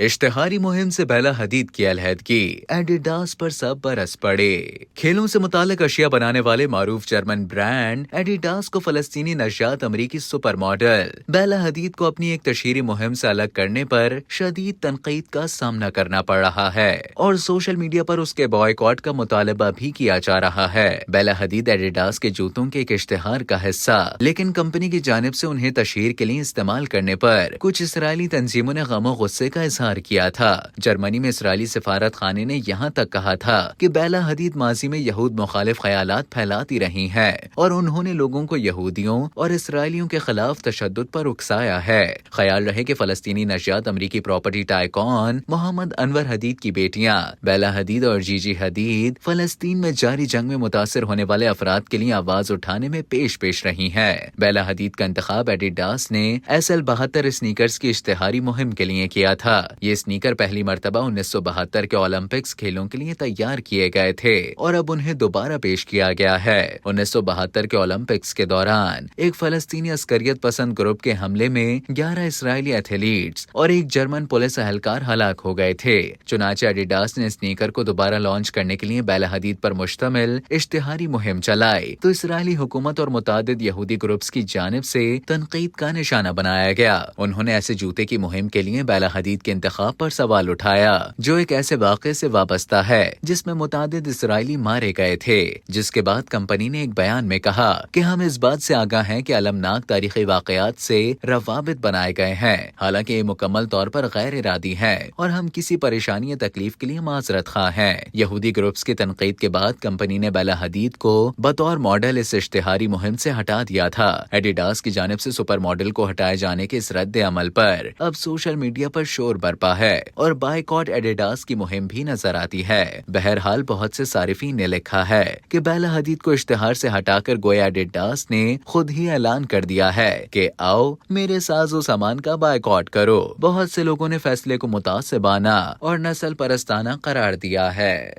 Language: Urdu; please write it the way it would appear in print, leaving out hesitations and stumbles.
اشتہاری مہم سے بیلا حدید کی علیحدگی، ایڈیڈاس پر سب برس پڑے۔ کھیلوں سے متعلق اشیاء بنانے والے معروف جرمن برانڈ ایڈیڈاس کو فلسطینی نژاد امریکی سپر ماڈل بیلا حدید کو اپنی ایک تشہیری مہم سے الگ کرنے پر شدید تنقید کا سامنا کرنا پڑ رہا ہے اور سوشل میڈیا پر اس کے بائیکاٹ کا مطالبہ بھی کیا جا رہا ہے۔ بیلا حدید ایڈیڈاس کے جوتوں کے ایک اشتہار کا حصہ، لیکن کمپنی کی جانب سے انہیں تشہیر کے لیے استعمال کرنے پر کچھ اسرائیلی تنظیموں نے غم و غصے کا اظہار کیا تھا۔ جرمنی میں اسرائیلی سفارت خانے نے یہاں تک کہا تھا کہ بیلا حدید ماضی میں یہود مخالف خیالات پھیلاتی رہی ہیں اور انہوں نے لوگوں کو یہودیوں اور اسرائیلیوں کے خلاف تشدد پر اکسایا ہے۔ خیال رہے کہ فلسطینی نژاد امریکی پراپرٹی ٹائکون محمد انور حدید کی بیٹیاں بیلا حدید اور جی جی حدید فلسطین میں جاری جنگ میں متاثر ہونے والے افراد کے لیے آواز اٹھانے میں پیش رہی ہیں۔ بیلا حدید کا انتخاب ایڈیڈاس نے SL72 اسنیکرز کی اشتہاری مہم کے لیے کیا تھا۔ یہ اسنیکر پہلی مرتبہ 1972 کے اولمپکس کھیلوں کے لیے تیار کیے گئے تھے اور اب انہیں دوبارہ پیش کیا گیا ہے۔ 1972 کے اولمپکس کے دوران ایک فلسطینی عسکریت پسند گروپ کے حملے میں 11 اسرائیلی ایتھلیٹس اور ایک جرمن پولیس اہلکار ہلاک ہو گئے تھے۔ چنانچہ ایڈیڈاس نے اسنیکر کو دوبارہ لانچ کرنے کے لیے بیلا حدید پر مشتمل اشتہاری مہم چلائی تو اسرائیلی حکومت اور متعدد یہودی گروپس کی جانب سے تنقید کا نشانہ بنایا گیا۔ انہوں نے ایسے جوتے کی مہم کے لیے بیلا حدید کے انتخاب پر سوال اٹھایا جو ایک ایسے واقعے سے وابستہ ہے جس میں متعدد اسرائیلی مارے گئے تھے، جس کے بعد کمپنی نے ایک بیان میں کہا کہ ہم اس بات سے آگاہ ہیں کہ المناک تاریخی واقعات سے روابط بنائے گئے ہیں، حالانکہ یہ مکمل طور پر غیر ارادی ہے اور ہم کسی پریشانی یا تکلیف کے لیے معذرت خواہ ہیں۔ یہودی گروپس کی تنقید کے بعد کمپنی نے بیلا حدید کو بطور ماڈل اس اشتہاری مہم سے ہٹا دیا تھا۔ ایڈیڈاس کی جانب سے سپر ماڈل کو ہٹائے جانے کے اس رد عمل پر اب سوشل میڈیا پر شور برپا ہے اور بائیکاٹ ایڈیڈاس کی مہم بھی نظر آتی ہے۔ بہرحال بہت سے صارفین نے لکھا ہے کہ بیلا حدید کو اشتہار سے ہٹا کر گویا ایڈیڈاس نے خود ہی اعلان کر دیا ہے کہ آؤ میرے ساز و سامان کا بائیکاٹ کرو۔ بہت سے لوگوں نے فیصلے کو متعصبانہ اور نسل پرستانہ قرار دیا ہے۔